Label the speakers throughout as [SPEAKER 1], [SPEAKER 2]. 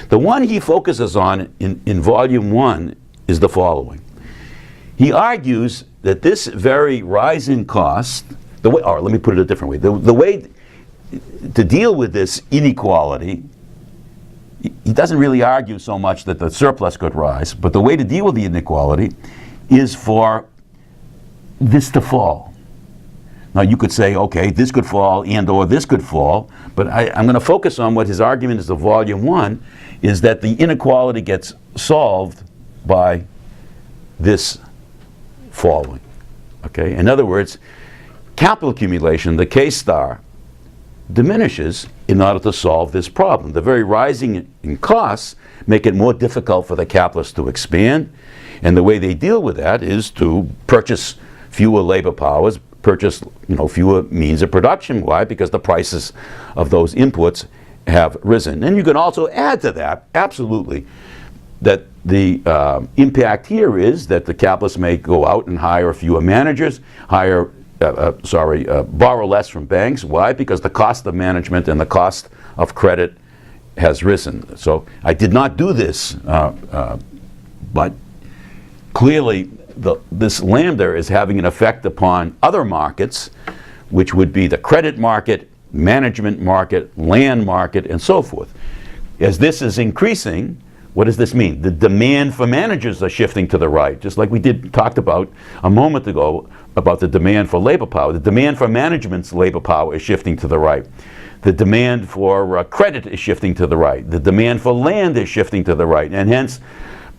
[SPEAKER 1] The one he focuses on in volume 1 is the following. He argues that this very rise in cost, or let me put it a different way, the way to deal with this inequality, he doesn't really argue so much that the surplus could rise, but the way to deal with the inequality is for this to fall. Now you could say, okay, this could fall and or this could fall, but I'm going to focus on what his argument is of volume 1, is that the inequality gets solved by this falling. Okay? In other words, capital accumulation, the K star, diminishes in order to solve this problem. The very rising in costs make it more difficult for the capitalists to expand, and the way they deal with that is to purchase fewer labor powers, purchase fewer means of production. Why? Because the prices of those inputs have risen. And you can also add to that, absolutely, that the impact here is that the capitalists may go out and hire fewer managers, borrow less from banks. Why? Because the cost of management and the cost of credit has risen. So I did not do this, but clearly this lambda is having an effect upon other markets, which would be the credit market, management market, land market, and so forth. As this is increasing, what does this mean? The demand for managers are shifting to the right, just like we talked about a moment ago about the demand for labor power. The demand for management's labor power is shifting to the right. The demand for credit is shifting to the right. The demand for land is shifting to the right. And hence,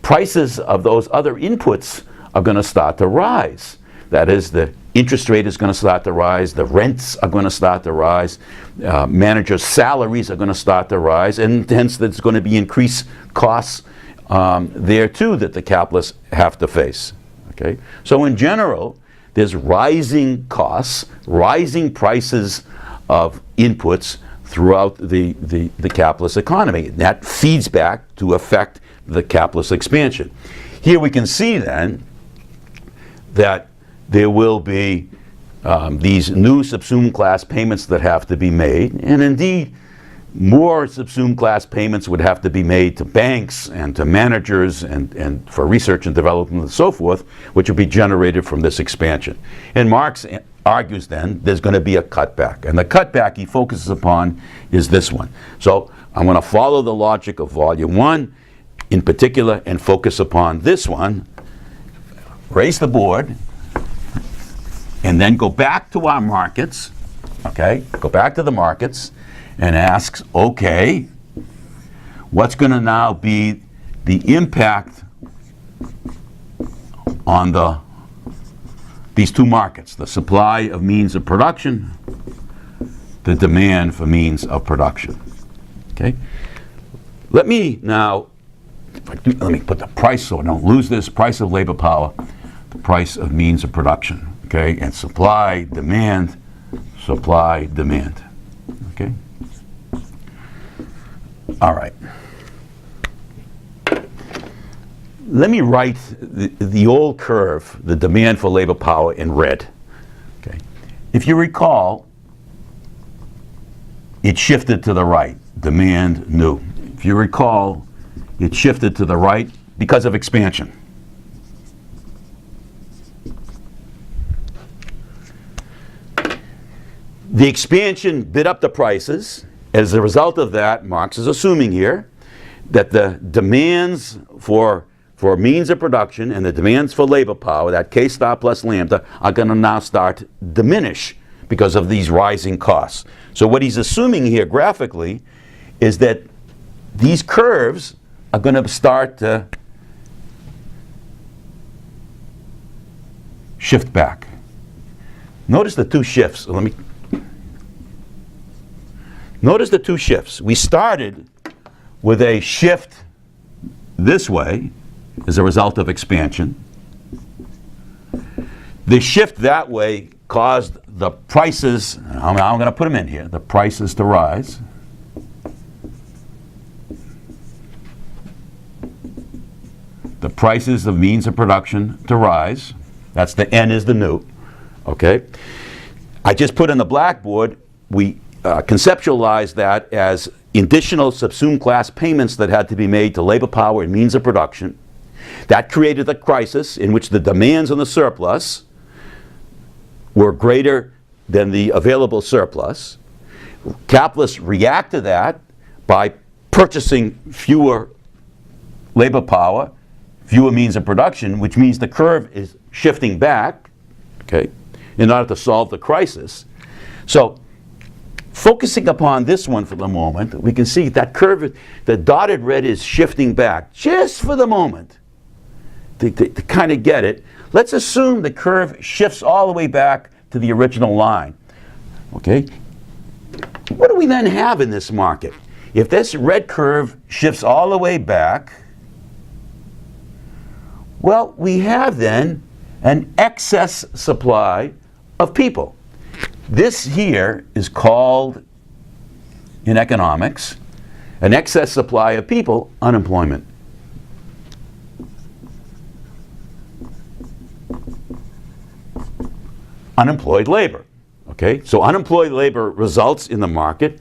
[SPEAKER 1] prices of those other inputs are going to start to rise. That is, the interest rate is going to start to rise, the rents are going to start to rise, managers' salaries are going to start to rise, and hence there's going to be increased costs there too that the capitalists have to face. Okay? So in general, there's rising costs, rising prices of inputs throughout the capitalist economy. That feeds back to affect the capitalist expansion. Here we can see then that there will be these new subsumed class payments that have to be made, and indeed more subsumed class payments would have to be made to banks and to managers and for research and development and so forth, which will be generated from this expansion. And Marx argues then there's going to be a cutback, and the cutback he focuses upon is this one. So I'm going to follow the logic of volume 1 in particular and focus upon this one, raise the board, and then go back to our markets, okay? Go back to the markets and ask, okay, what's going to now be the impact on these two markets, the supply of means of production, the demand for means of production, okay? Let me now, let me put the price so I don't lose this, price of labor power, the price of means of production, okay, and supply, demand, okay? All right. Let me write the old curve, the demand for labor power, in red, okay? If you recall, it shifted to the right, demand new. If you recall, it shifted to the right because of expansion. The expansion bid up the prices. As a result of that, Marx is assuming here that the demands for means of production and the demands for labor power, that K star plus lambda, are going to now start to diminish because of these rising costs. So what he's assuming here graphically is that these curves are going to start to shift back. Notice the two shifts. Notice the two shifts. We started with a shift this way as a result of expansion. The shift that way caused the prices, I'm going to put them in here, the prices to rise. The prices of means of production to rise. That's the N is the new. Okay? I just put in the blackboard, we conceptualize that as additional subsumed class payments that had to be made to labor power and means of production. That created a crisis in which the demands on the surplus were greater than the available surplus. Capitalists react to that by purchasing fewer labor power, fewer means of production, which means the curve is shifting back, okay, in order to solve the crisis. So, focusing upon this one for the moment, we can see that curve, the dotted red is shifting back just for the moment. To kind of get it, let's assume the curve shifts all the way back to the original line. Okay? What do we then have in this market? If this red curve shifts all the way back, well, we have then an excess supply of people. This here is called, in economics, an excess supply of people, unemployment. Unemployed labor. Okay, so unemployed labor results in the market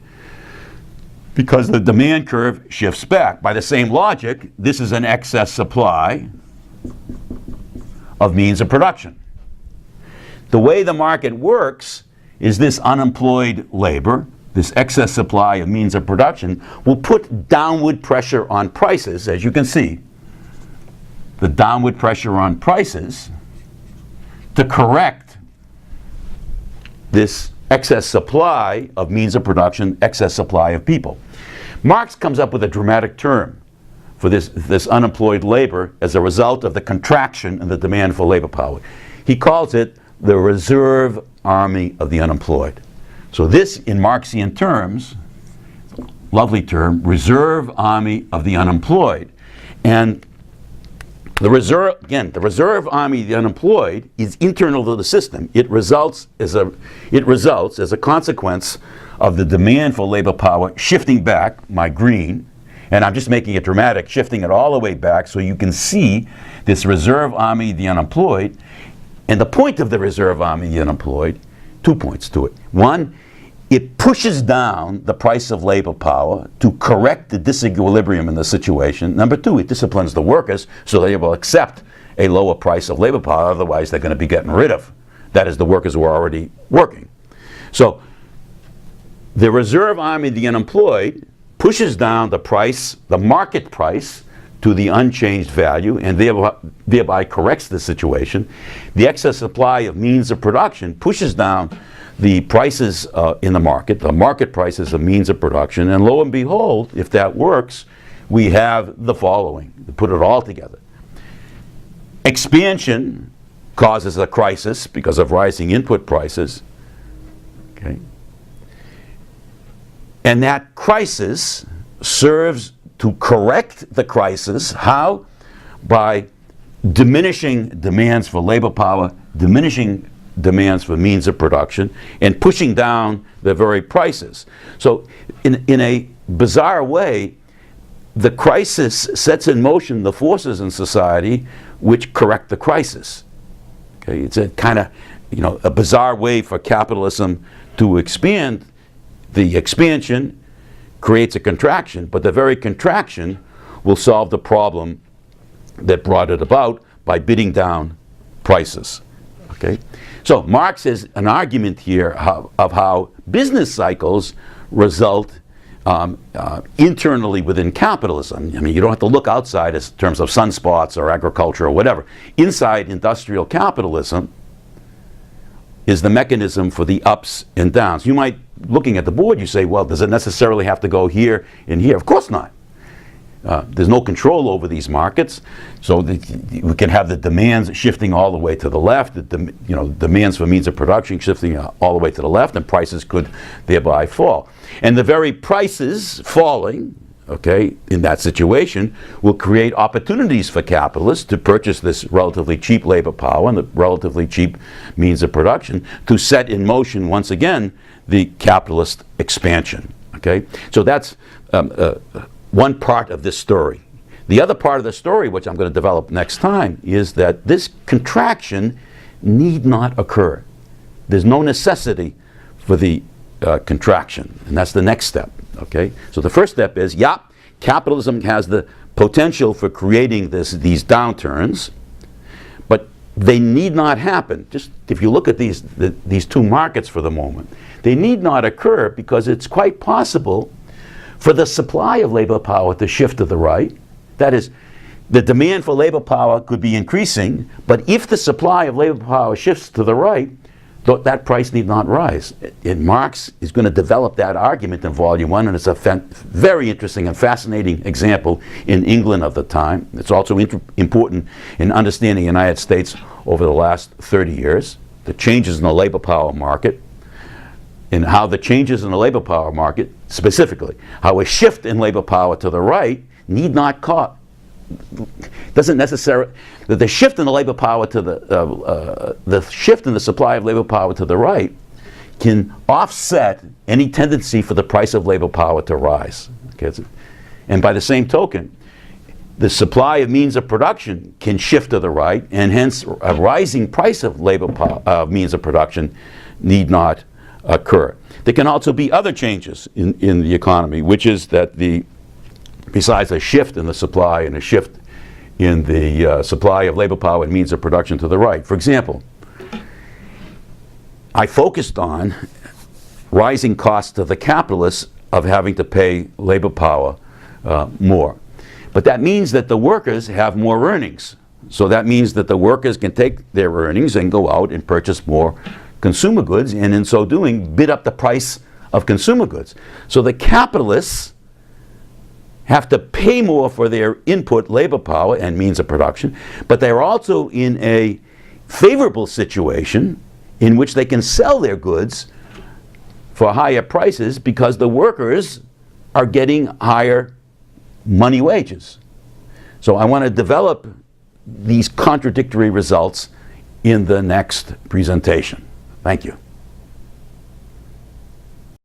[SPEAKER 1] because the demand curve shifts back. By the same logic, this is an excess supply of means of production. The way the market works is this unemployed labor, this excess supply of means of production, will put downward pressure on prices, as you can see. The downward pressure on prices to correct this excess supply of means of production, excess supply of people. Marx comes up with a dramatic term for this unemployed labor as a result of the contraction in the demand for labor power. He calls it the reserve army of the unemployed. So this, in Marxian terms, lovely term, reserve army of the unemployed. And the reserve army of the unemployed is internal to the system. It results as a consequence of the demand for labor power shifting back, my green, and I'm just making it dramatic, shifting it all the way back so you can see this reserve army of the unemployed. And the point of the reserve army of the unemployed, 2 points to it. One, it pushes down the price of labor power to correct the disequilibrium in the situation. Number two, it disciplines the workers so they will accept a lower price of labor power, otherwise they're going to be getting rid of. That is, the workers who are already working. So the reserve army of the unemployed pushes down the price, the market price, to the unchanged value, and thereby corrects the situation. The excess supply of means of production pushes down the prices in the market prices of means of production, and lo and behold, if that works, we have the following, to put it all together. Expansion causes a crisis because of rising input prices, okay? And that crisis serves to correct the crisis. How? By diminishing demands for labor power, diminishing demands for means of production, and pushing down the very prices. So in a bizarre way, the crisis sets in motion the forces in society which correct the crisis. Okay, it's a kind of, a bizarre way for capitalism to expand. The expansion creates a contraction, but the very contraction will solve the problem that brought it about by bidding down prices. Okay? So Marx has an argument here of how business cycles result internally within capitalism. I mean, you don't have to look outside in terms of sunspots or agriculture or whatever. Inside industrial capitalism is the mechanism for the ups and downs. You might, looking at the board, you say, well, does it necessarily have to go here and here? Of course not. There's no control over these markets, so we can have the demands shifting all the way to the left, demands for means of production shifting all the way to the left, and prices could thereby fall. And the very prices falling, okay, in that situation, will create opportunities for capitalists to purchase this relatively cheap labor power and the relatively cheap means of production to set in motion, once again, the capitalist expansion. Okay, so that's one part of this story. The other part of the story, which I'm going to develop next time, is that this contraction need not occur. There's no necessity for the contraction, and that's the next step. Okay? So the first step is, yeah, capitalism has the potential for creating these downturns, but they need not happen. Just if you look at these two markets for the moment, they need not occur because it's quite possible for the supply of labor power to shift to the right. That is, the demand for labor power could be increasing, but if the supply of labor power shifts to the right, that price need not rise. And Marx is going to develop that argument in Volume 1, and it's a very interesting and fascinating example in England of the time. It's also important in understanding the United States over the last 30 years, the changes in the labor power market, and how the changes in the labor power market, specifically, how a shift in labor power to the right need not cause, doesn't necessarily, that the shift in the labor power to the shift in the supply of labor power to the right can offset any tendency for the price of labor power to rise. Okay? And by the same token, the supply of means of production can shift to the right, and hence a rising price of labor power, means of production need not occur. There can also be other changes in the economy, which is that besides a shift in the supply and a shift in the supply of labor power and means of production to the right. For example, I focused on rising costs to the capitalists of having to pay labor power more. But that means that the workers have more earnings. So that means that the workers can take their earnings and go out and purchase more consumer goods, and in so doing bid up the price of consumer goods. So the capitalists have to pay more for their input labor power and means of production, but they're also in a favorable situation in which they can sell their goods for higher prices because the workers are getting higher money wages. So I want to develop these contradictory results in the next presentation. Thank you.